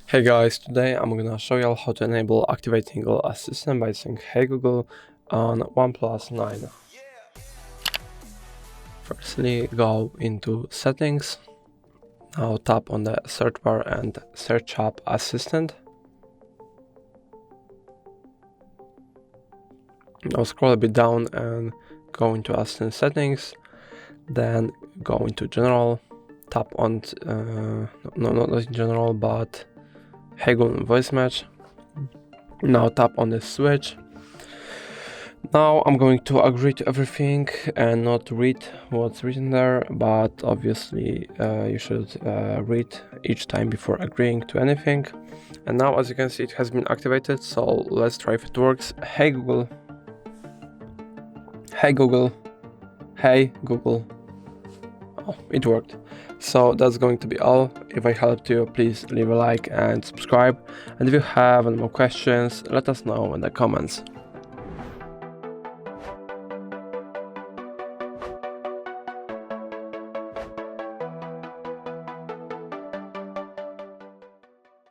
Hey guys, today I'm gonna show you how to enable activating Google Assistant by saying Hey Google on OnePlus 9. Firstly, go into settings. Now tap on the search bar and search up Assistant. Now scroll a bit down and go into Assistant settings. Then go into General. Tap on not General, but Hey Google voice match. Now tap on the switch. Now I'm going to agree to everything and not read what's written there, but obviously you should read each time before agreeing to anything. And now, as you can see, it has been activated, so let's try if it works. Hey Google. Hey Google. Hey Google. Oh, it worked. So that's going to be all. If I helped you, please leave a like and subscribe. And if you have any more questions, let us know in the comments.